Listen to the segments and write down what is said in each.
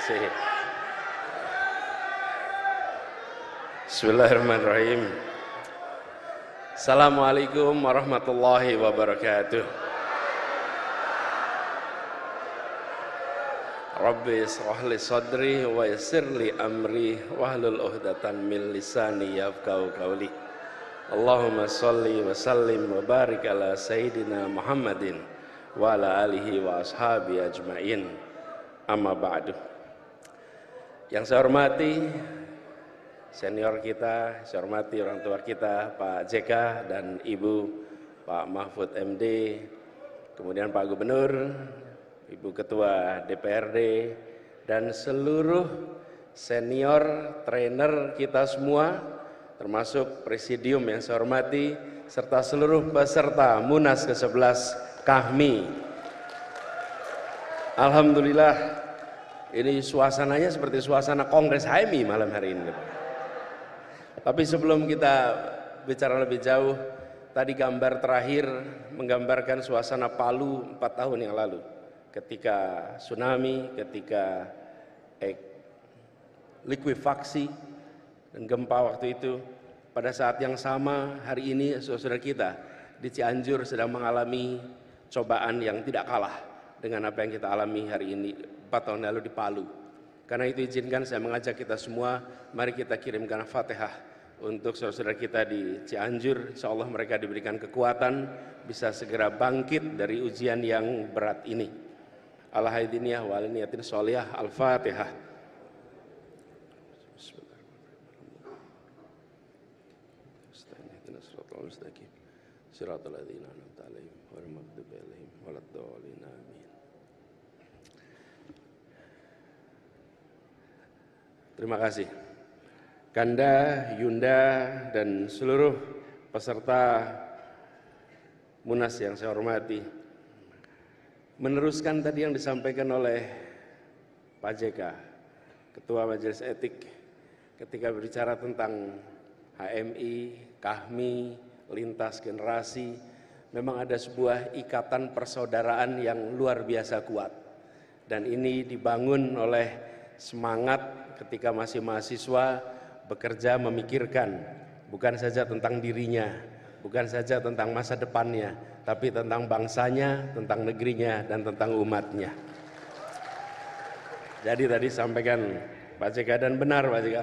kasih. Bismillahirrahmanirrahim. Assalamualaikum warahmatullahi wabarakatuh. Rabbi israh li sadri wa yassir li amri wahlul 'uqdatam min lisani yafqahu qawli. Allahumma shalli wa sallim wa barik ala sayyidina Muhammadin wa ala alihi wa ashabi ajmain. Amma ba'du. Yang saya hormati senior kita, saya hormati orang tua kita Pak JK dan Ibu Pak Mahfud MD, kemudian Pak Gubernur, Ibu Ketua DPRD, dan seluruh senior trainer kita semua, termasuk presidium yang saya hormati, serta seluruh peserta Munas ke-11 KAHMI. Alhamdulillah, ini suasananya seperti suasana Kongres HMI malam hari ini. Tapi sebelum kita bicara lebih jauh, tadi gambar terakhir menggambarkan suasana Palu 4 tahun yang lalu. Ketika tsunami, ketika likuifaksi dan gempa waktu itu. Pada saat yang sama hari ini saudara kita di Cianjur sedang mengalami cobaan yang tidak kalah dengan apa yang kita alami hari ini 4 tahun lalu di Palu. Karena itu izinkan saya mengajak kita semua, mari kita kirimkan Fatihah untuk saudara-saudara kita di Cianjur. Insyaallah mereka diberikan kekuatan bisa segera bangkit dari ujian yang berat ini. Al-Haidiniyah wal niyatin sholihah. Al-Fatihah. Shiratal ladzina an'amta 'alaihim ghairil maghdubi 'alaihim waladdallin. Amin. Terima kasih. Kanda, Yunda, dan seluruh peserta Munas yang saya hormati, meneruskan tadi yang disampaikan oleh Pak JK, Ketua Majelis Etik, ketika berbicara tentang HMI, KAHMI, lintas generasi, memang ada sebuah ikatan persaudaraan yang luar biasa kuat. Dan ini dibangun oleh semangat ketika masih mahasiswa, bekerja memikirkan bukan saja tentang dirinya, bukan saja tentang masa depannya, tapi tentang bangsanya, tentang negerinya, dan tentang umatnya. Jadi tadi sampaikan Pak JK, dan benar Pak JK,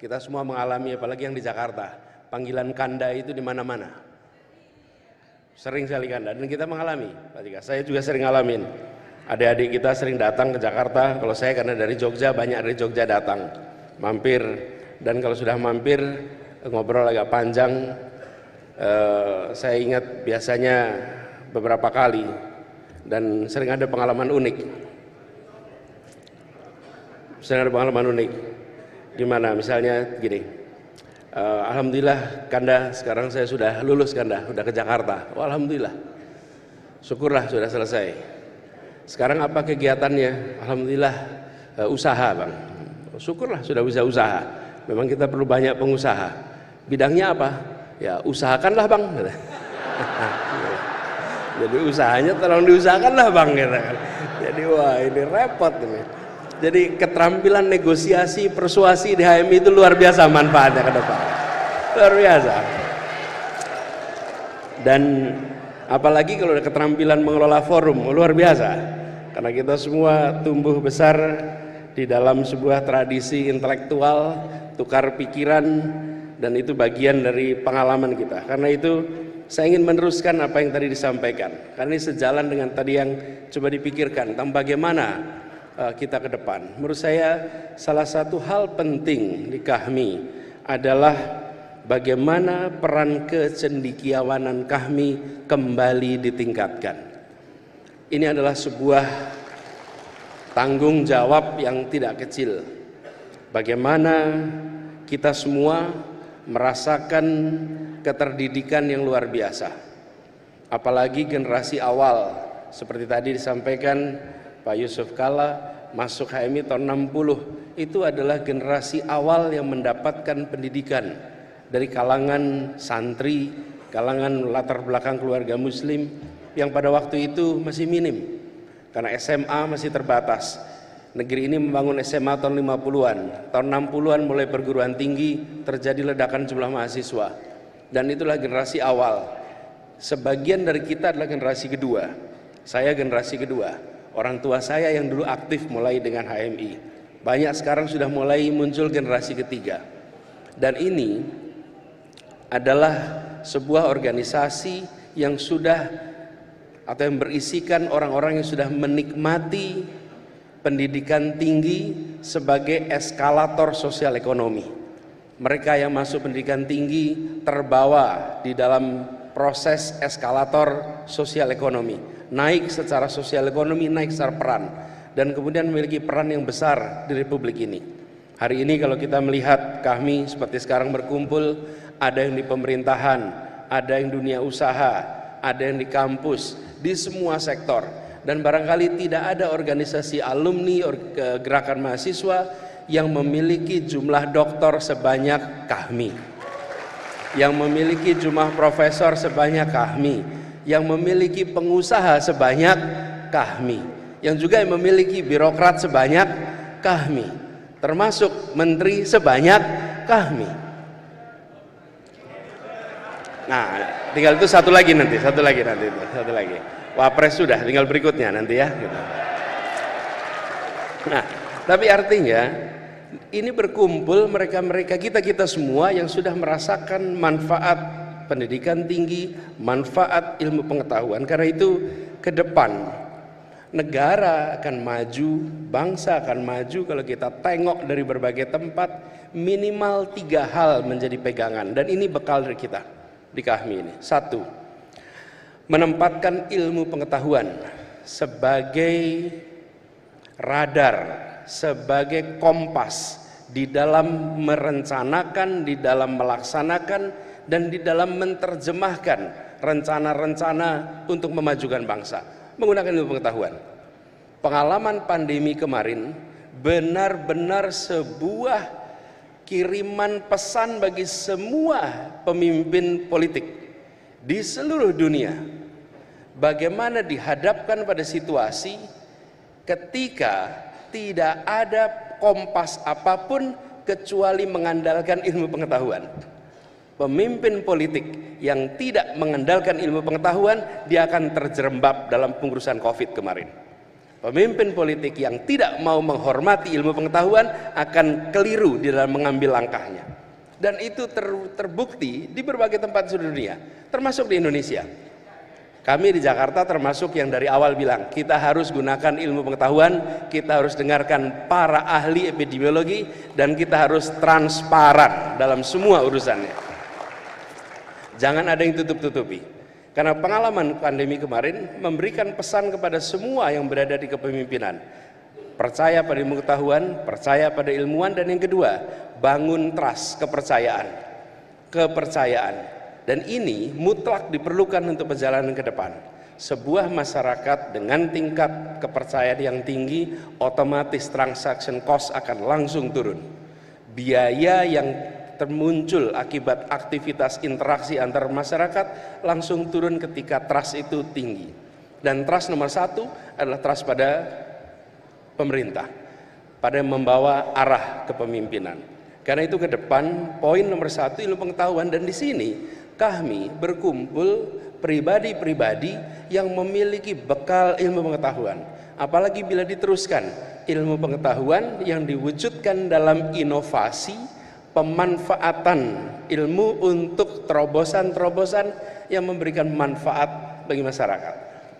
kita semua mengalami, apalagi yang di Jakarta, panggilan Kanda itu di mana-mana. Sering sekali Kanda, dan kita mengalami Pak JK, saya juga sering ngalamin. Adik-adik kita sering datang ke Jakarta, kalau saya karena dari Jogja, banyak dari Jogja datang, mampir. Dan kalau sudah mampir, ngobrol agak panjang, saya ingat biasanya beberapa kali, dan sering ada pengalaman unik. Sering ada pengalaman unik, di mana misalnya gini, alhamdulillah Kanda, sekarang saya sudah lulus Kanda, sudah ke Jakarta. Oh, alhamdulillah, syukurlah sudah selesai. Sekarang apa kegiatannya? Alhamdulillah, usaha Bang. Syukurlah sudah bisa usaha. Memang kita perlu banyak pengusaha. Bidangnya apa? Ya usahakanlah Bang. Jadi usahanya tolong diusahakanlah Bang. Jadi wah ini repot ini. Jadi keterampilan negosiasi, persuasi di HMI itu luar biasa manfaatnya ke depan. Luar biasa. Dan apalagi kalau ada keterampilan mengelola forum, luar biasa. Karena kita semua tumbuh besar di dalam sebuah tradisi intelektual, tukar pikiran, dan itu bagian dari pengalaman kita. Karena itu saya ingin meneruskan apa yang tadi disampaikan, karena ini sejalan dengan tadi yang coba dipikirkan tentang bagaimana kita ke depan. Menurut saya salah satu hal penting di KAHMI adalah bagaimana peran kecendekiawanan KAHMI kembali ditingkatkan. Ini adalah sebuah tanggung jawab yang tidak kecil. Bagaimana kita semua merasakan keterdidikan yang luar biasa. Apalagi generasi awal, seperti tadi disampaikan Pak Yusuf Kalla, masuk HMI tahun 60, itu adalah generasi awal yang mendapatkan pendidikan dari kalangan santri, kalangan latar belakang keluarga muslim yang pada waktu itu masih minim, karena SMA masih terbatas. Negeri ini membangun SMA tahun 50-an, tahun 60-an mulai perguruan tinggi, terjadi ledakan jumlah mahasiswa. Dan itulah generasi awal. Sebagian dari kita adalah generasi kedua. Saya generasi kedua. Orang tua saya yang dulu aktif mulai dengan HMI. Banyak sekarang sudah mulai muncul generasi ketiga. Dan ini adalah sebuah organisasi yang sudah atau yang berisikan orang-orang yang sudah menikmati pendidikan tinggi sebagai eskalator sosial ekonomi. Mereka yang masuk pendidikan tinggi terbawa di dalam proses eskalator sosial ekonomi, naik secara sosial ekonomi, naik secara peran, dan kemudian memiliki peran yang besar di Republik ini. Hari ini kalau kita melihat kami seperti sekarang berkumpul, ada yang di pemerintahan, ada yang dunia usaha, ada yang di kampus, di semua sektor. Dan barangkali tidak ada organisasi alumni gerakan mahasiswa yang memiliki jumlah doktor sebanyak kami, yang memiliki jumlah profesor sebanyak kami, yang memiliki pengusaha sebanyak kami, yang juga memiliki birokrat sebanyak kami, termasuk menteri sebanyak kami. Nah, tinggal itu satu lagi nanti. Wapres sudah, tinggal berikutnya nanti ya. Gitu. Nah, tapi artinya ini berkumpul mereka-mereka kita semua yang sudah merasakan manfaat pendidikan tinggi, manfaat ilmu pengetahuan. Karena itu ke depan negara akan maju, bangsa akan maju kalau kita tengok dari berbagai tempat. Minimal 3 hal menjadi pegangan, dan ini bekal dari kita di KAHMI ini. 1, menempatkan ilmu pengetahuan sebagai radar, sebagai kompas di dalam merencanakan, di dalam melaksanakan, dan di dalam menerjemahkan rencana-rencana untuk memajukan bangsa menggunakan ilmu pengetahuan. Pengalaman pandemi kemarin benar-benar sebuah kiriman pesan bagi semua pemimpin politik di seluruh dunia, bagaimana dihadapkan pada situasi ketika tidak ada kompas apapun kecuali mengandalkan ilmu pengetahuan. Pemimpin politik yang tidak mengandalkan ilmu pengetahuan, dia akan terjerembab dalam pengurusan COVID kemarin. Pemimpin politik yang tidak mau menghormati ilmu pengetahuan akan keliru di dalam mengambil langkahnya. Dan itu terbukti di berbagai tempat di seluruh dunia, termasuk di Indonesia. Kami di Jakarta termasuk yang dari awal bilang, kita harus gunakan ilmu pengetahuan, kita harus dengarkan para ahli epidemiologi, dan kita harus transparan dalam semua urusannya. Jangan ada yang tutup-tutupi. Karena pengalaman pandemi kemarin memberikan pesan kepada semua yang berada di kepemimpinan. Percaya pada ilmu pengetahuan, percaya pada ilmuwan, dan yang kedua, bangun trust, kepercayaan. Dan ini mutlak diperlukan untuk perjalanan ke depan. Sebuah masyarakat dengan tingkat kepercayaan yang tinggi, otomatis transaction cost akan langsung turun. Biaya yang termuncul akibat aktivitas interaksi antar masyarakat langsung turun ketika trust itu tinggi. Dan trust nomor 1 adalah trust pada pemerintah, pada yang membawa arah kepemimpinan. Karena itu ke depan poin nomor 1 ilmu pengetahuan, dan di sini kami berkumpul pribadi-pribadi yang memiliki bekal ilmu pengetahuan. Apalagi bila diteruskan ilmu pengetahuan yang diwujudkan dalam inovasi, pemanfaatan ilmu untuk terobosan-terobosan yang memberikan manfaat bagi masyarakat.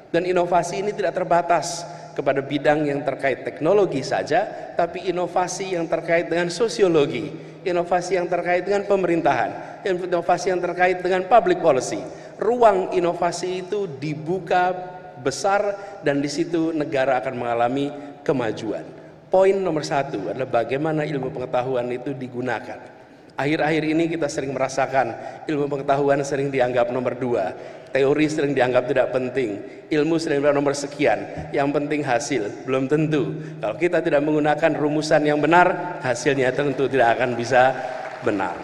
Dan inovasi ini tidak terbatas kepada bidang yang terkait teknologi saja, tapi inovasi yang terkait dengan sosiologi, inovasi yang terkait dengan pemerintahan, inovasi yang terkait dengan public policy. Ruang inovasi itu dibuka besar, dan di situ negara akan mengalami kemajuan. Poin nomor 1 adalah bagaimana ilmu pengetahuan itu digunakan. Akhir-akhir ini kita sering merasakan ilmu pengetahuan sering dianggap nomor 2, teori sering dianggap tidak penting, ilmu sering dianggap nomor sekian, yang penting hasil. Belum tentu. Kalau kita tidak menggunakan rumusan yang benar, hasilnya tentu tidak akan bisa benar.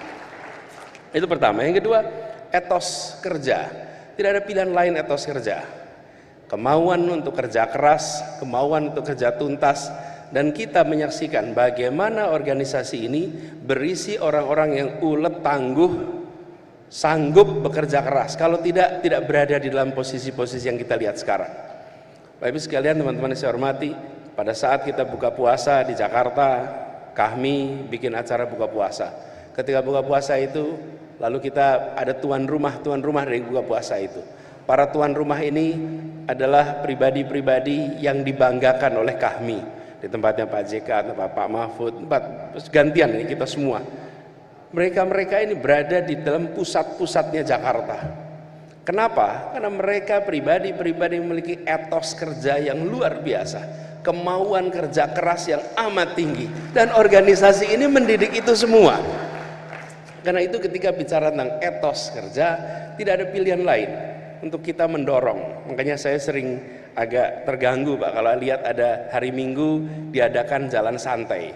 Itu pertama. Yang kedua, etos kerja. Tidak ada pilihan lain etos kerja. Kemauan untuk kerja keras, kemauan untuk kerja tuntas, Dan kita menyaksikan bagaimana organisasi ini berisi orang-orang yang ulet, tangguh, sanggup bekerja keras. Kalau tidak berada di dalam posisi-posisi yang kita lihat sekarang. Bapak Ibu sekalian, teman-teman yang saya hormati, pada saat kita buka puasa di Jakarta, kami bikin acara buka puasa. Ketika buka puasa itu, lalu kita ada tuan rumah dari buka puasa itu. Para tuan rumah ini adalah pribadi-pribadi yang dibanggakan oleh kami. Di tempatnya Pak JK, tempat Pak Mahfud, tempat gantian ini kita semua. Mereka ini berada di dalam pusat-pusatnya Jakarta. Kenapa? Karena mereka pribadi-pribadi yang memiliki etos kerja yang luar biasa, kemauan kerja keras yang amat tinggi, dan organisasi ini mendidik itu semua. Karena itu ketika bicara tentang etos kerja, tidak ada pilihan lain untuk kita mendorong. Makanya saya sering agak terganggu Pak kalau lihat ada hari Minggu diadakan jalan santai.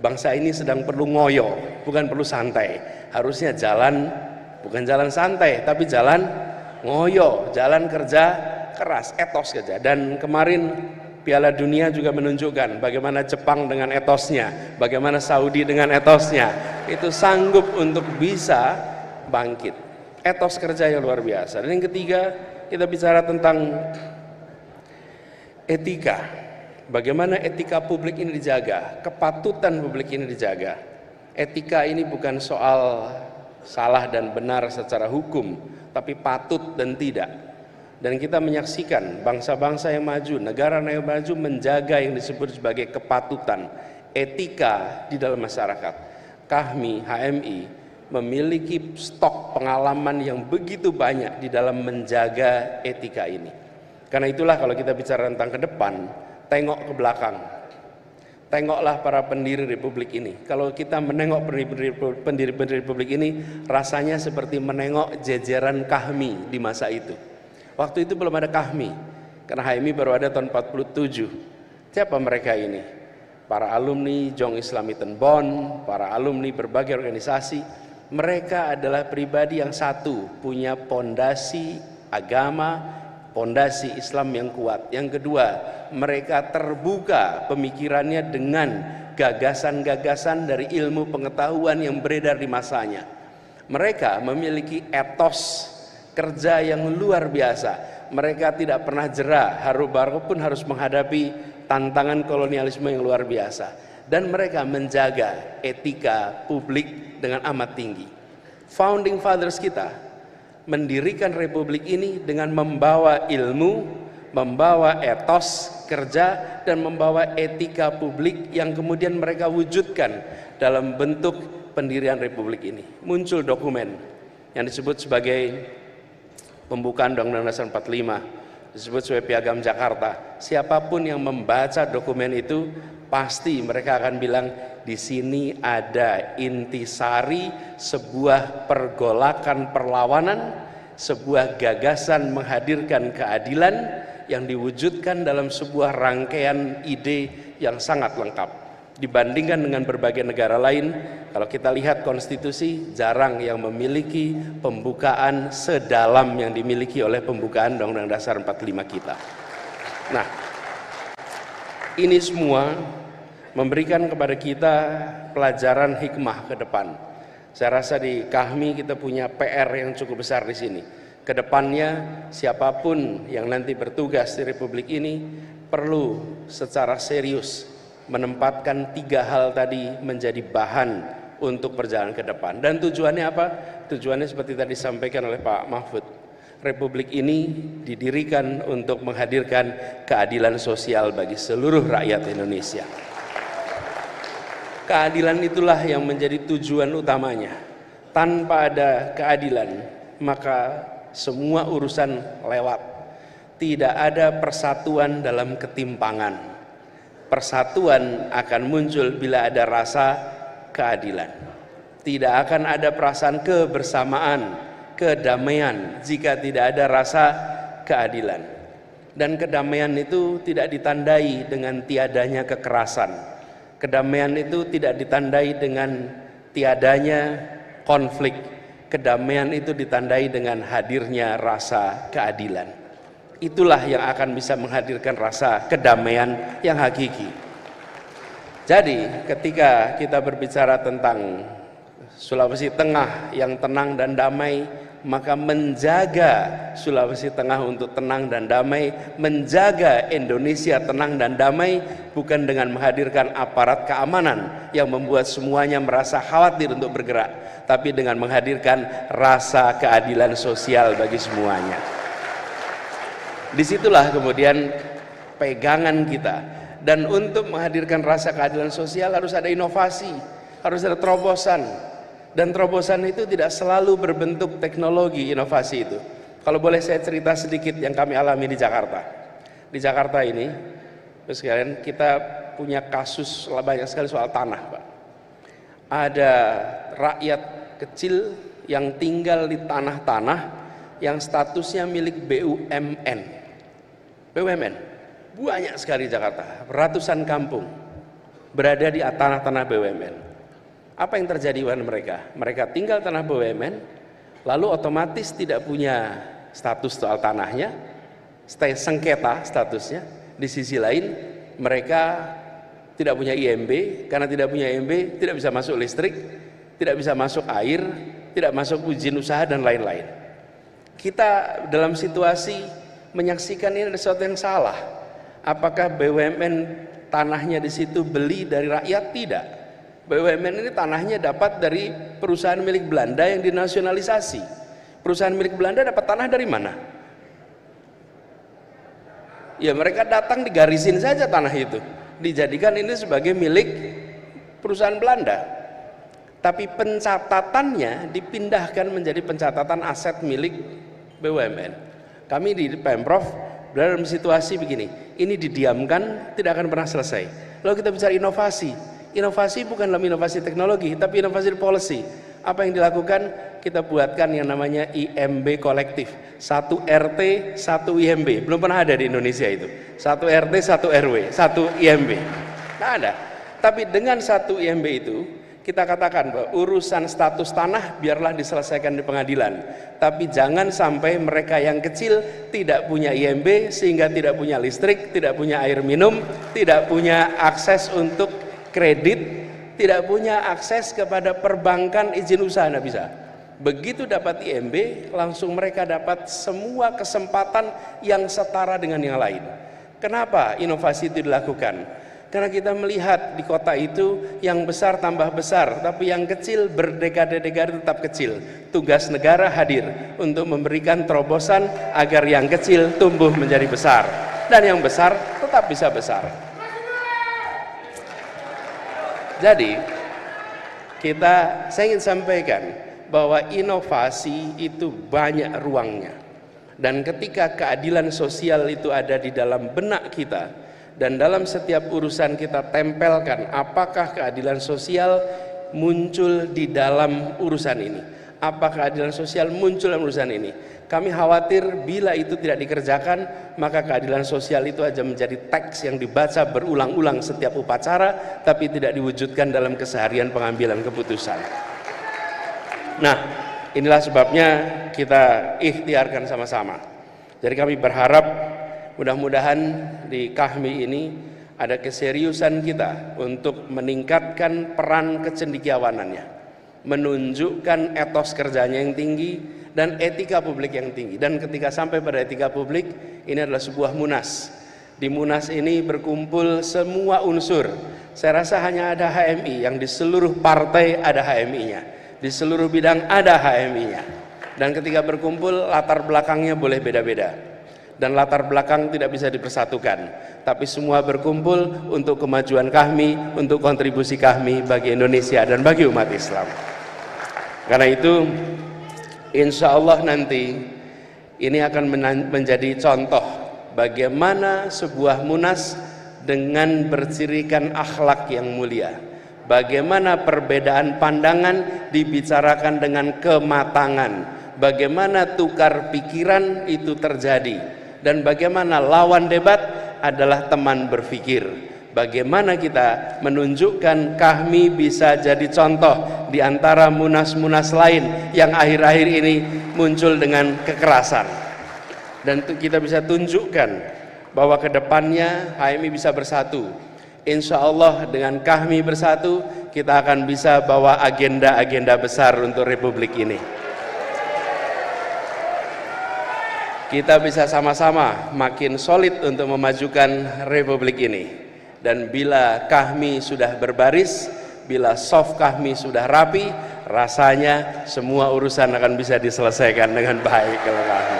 Bangsa ini sedang perlu ngoyo, bukan perlu santai. Harusnya jalan, bukan jalan santai, tapi jalan ngoyo, jalan kerja keras, etos kerja. Dan kemarin Piala Dunia juga menunjukkan bagaimana Jepang dengan etosnya, bagaimana Saudi dengan etosnya, itu sanggup untuk bisa bangkit. Etos kerja yang luar biasa. Dan yang ketiga, kita bicara tentang etika. Bagaimana etika publik ini dijaga, kepatutan publik ini dijaga. Etika ini bukan soal salah dan benar secara hukum, tapi patut dan tidak. Dan kita menyaksikan bangsa-bangsa yang maju, negara yang maju menjaga yang disebut sebagai kepatutan, etika di dalam masyarakat. Kami, HMI, memiliki stok pengalaman yang begitu banyak di dalam menjaga etika ini. Karena itulah kalau kita bicara tentang ke depan, tengok ke belakang. Tengoklah para pendiri republik ini. Kalau kita menengok pendiri-pendiri republik ini, rasanya seperti menengok jajaran KHMI di masa itu. Waktu itu belum ada KHMI, karena HMI baru ada tahun 47. Siapa mereka ini? Para alumni Jong Islam Iten Bon, para alumni berbagai organisasi. Mereka adalah pribadi yang satu, punya pondasi agama, pondasi Islam yang kuat. Yang kedua, mereka terbuka pemikirannya dengan gagasan-gagasan dari ilmu pengetahuan yang beredar di masanya. Mereka memiliki etos kerja yang luar biasa. Mereka tidak pernah jera, baru pun harus menghadapi tantangan kolonialisme yang luar biasa. Dan mereka menjaga etika publik dengan amat tinggi. Founding fathers kita mendirikan republik ini dengan membawa ilmu, membawa etos kerja, dan membawa etika publik yang kemudian mereka wujudkan dalam bentuk pendirian republik ini. Muncul dokumen yang disebut sebagai pembukaan Undang-Undang Dasar 45, disebut sebagai Piagam Jakarta. Siapapun yang membaca dokumen itu pasti mereka akan bilang, di sini ada intisari sebuah pergolakan perlawanan, sebuah gagasan menghadirkan keadilan yang diwujudkan dalam sebuah rangkaian ide yang sangat lengkap. Dibandingkan dengan berbagai negara lain, kalau kita lihat konstitusi, jarang yang memiliki pembukaan sedalam yang dimiliki oleh pembukaan Undang-Undang Dasar 45 kita. Nah, ini semua memberikan kepada kita pelajaran hikmah ke depan. Saya rasa di KHMI kita punya PR yang cukup besar di sini. Kedepannya siapapun yang nanti bertugas di Republik ini perlu secara serius menempatkan 3 hal tadi menjadi bahan untuk perjalanan ke depan. Dan tujuannya apa? Tujuannya seperti tadi disampaikan oleh Pak Mahfud. Republik ini didirikan untuk menghadirkan keadilan sosial bagi seluruh rakyat Indonesia. Keadilan itulah yang menjadi tujuan utamanya. Tanpa ada keadilan, maka semua urusan lewat. Tidak ada persatuan dalam ketimpangan. Persatuan akan muncul bila ada rasa keadilan. Tidak akan ada perasaan kebersamaan, kedamaian jika tidak ada rasa keadilan. Dan kedamaian itu tidak ditandai dengan tiadanya kekerasan. Kedamaian itu tidak ditandai dengan tiadanya konflik. Kedamaian itu ditandai dengan hadirnya rasa keadilan. Itulah yang akan bisa menghadirkan rasa kedamaian yang hakiki. Jadi ketika kita berbicara tentang Sulawesi Tengah yang tenang dan damai, maka menjaga Sulawesi Tengah untuk tenang dan damai, menjaga Indonesia tenang dan damai, bukan dengan menghadirkan aparat keamanan yang membuat semuanya merasa khawatir untuk bergerak, tapi dengan menghadirkan rasa keadilan sosial bagi semuanya. Disitulah kemudian pegangan kita. Dan untuk menghadirkan rasa keadilan sosial harus ada inovasi, harus ada terobosan. Dan terobosan itu tidak selalu berbentuk teknologi inovasi itu. Kalau boleh saya cerita sedikit yang kami alami di Jakarta. Di Jakarta ini, sekalian, kita punya kasus banyak sekali soal tanah, Pak. Ada rakyat kecil yang tinggal di tanah-tanah yang statusnya milik BUMN. BUMN. Banyak sekali di Jakarta, ratusan kampung berada di tanah-tanah BUMN. Apa yang terjadi pada mereka? Mereka tinggal tanah BUMN, lalu otomatis tidak punya status soal tanahnya, stay sengketa statusnya. Di sisi lain, mereka tidak punya IMB, karena tidak punya IMB tidak bisa masuk listrik, tidak bisa masuk air, tidak masuk izin usaha dan lain-lain. Kita dalam situasi menyaksikan ini ada sesuatu yang salah. Apakah BUMN tanahnya di situ beli dari rakyat? Tidak. BUMN ini tanahnya dapat dari perusahaan milik Belanda yang dinasionalisasi. Perusahaan milik Belanda dapat tanah dari mana? Ya mereka datang digarisin saja tanah itu, dijadikan ini sebagai milik perusahaan Belanda. Tapi pencatatannya dipindahkan menjadi pencatatan aset milik BUMN. Kami di Pemprov dalam situasi begini, ini didiamkan tidak akan pernah selesai. Lalu kita bicara inovasi. Inovasi bukan dalam inovasi teknologi, tapi inovasi policy. Apa yang dilakukan? Kita buatkan yang namanya IMB kolektif. 1 RT, 1 IMB. Belum pernah ada di Indonesia itu. 1 RT, 1 RW, 1 IMB. Nah ada. Tapi dengan 1 IMB itu, kita katakan bahwa urusan status tanah biarlah diselesaikan di pengadilan, tapi jangan sampai mereka yang kecil tidak punya IMB sehingga tidak punya listrik, tidak punya air minum, tidak punya akses untuk kredit, tidak punya akses kepada perbankan izin usaha, tidak bisa. Begitu dapat IMB, langsung mereka dapat semua kesempatan yang setara dengan yang lain. Kenapa inovasi itu dilakukan? Karena kita melihat di kota itu yang besar tambah besar, tapi yang kecil berdekade-dekade tetap kecil. Tugas negara hadir untuk memberikan terobosan agar yang kecil tumbuh menjadi besar dan yang besar tetap bisa besar. Jadi saya ingin sampaikan bahwa inovasi itu banyak ruangnya, dan ketika keadilan sosial itu ada di dalam benak kita, dan dalam setiap urusan kita tempelkan apakah keadilan sosial muncul di dalam urusan ini, apakah keadilan sosial muncul dalam urusan ini. Kami khawatir bila itu tidak dikerjakan, maka keadilan sosial itu aja menjadi teks yang dibaca berulang-ulang setiap upacara, tapi tidak diwujudkan dalam keseharian pengambilan keputusan. Nah, inilah sebabnya kita ikhtiarkan sama-sama. Jadi kami berharap mudah-mudahan di KAHMI ini ada keseriusan kita untuk meningkatkan peran kecendekiawanannya, menunjukkan etos kerjanya yang tinggi dan etika publik yang tinggi. Dan ketika sampai pada etika publik, ini adalah sebuah munas. Di munas ini berkumpul semua unsur. Saya rasa hanya ada HMI yang di seluruh partai ada HMI-nya, di seluruh bidang ada HMI-nya. Dan ketika berkumpul latar belakangnya boleh beda-beda. Dan latar belakang tidak bisa dipersatukan, tapi semua berkumpul untuk kemajuan KAHMI, untuk kontribusi KAHMI bagi Indonesia dan bagi umat Islam. Karena itu insya Allah nanti ini akan menjadi contoh bagaimana sebuah munas dengan bercirikan akhlak yang mulia, bagaimana perbedaan pandangan dibicarakan dengan kematangan, bagaimana tukar pikiran itu terjadi, dan bagaimana lawan debat adalah teman berpikir. Bagaimana kita menunjukkan KAHMI bisa jadi contoh di antara munas-munas lain yang akhir-akhir ini muncul dengan kekerasan. Dan kita bisa tunjukkan bahwa ke depannya HMI bisa bersatu. Insya Allah dengan kami bersatu kita akan bisa bawa agenda-agenda besar untuk Republik ini. Kita bisa sama-sama makin solid untuk memajukan Republik ini. Dan bila kami sudah berbaris, bila soft kami sudah rapi, rasanya semua urusan akan bisa diselesaikan dengan baik kalau kami.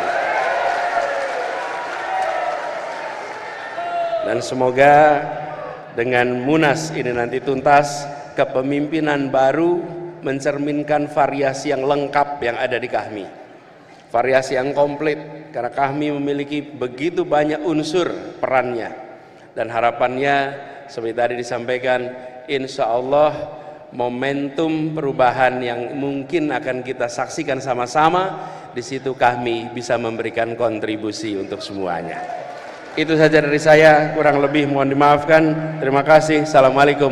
Dan semoga dengan Munas ini nanti tuntas, kepemimpinan baru mencerminkan variasi yang lengkap yang ada di kami. Variasi yang komplit, karena kami memiliki begitu banyak unsur perannya. Dan harapannya, seperti tadi disampaikan, insya Allah momentum perubahan yang mungkin akan kita saksikan sama-sama, di situ kami bisa memberikan kontribusi untuk semuanya. Itu saja dari saya, kurang lebih mohon dimaafkan. Terima kasih. Assalamualaikum.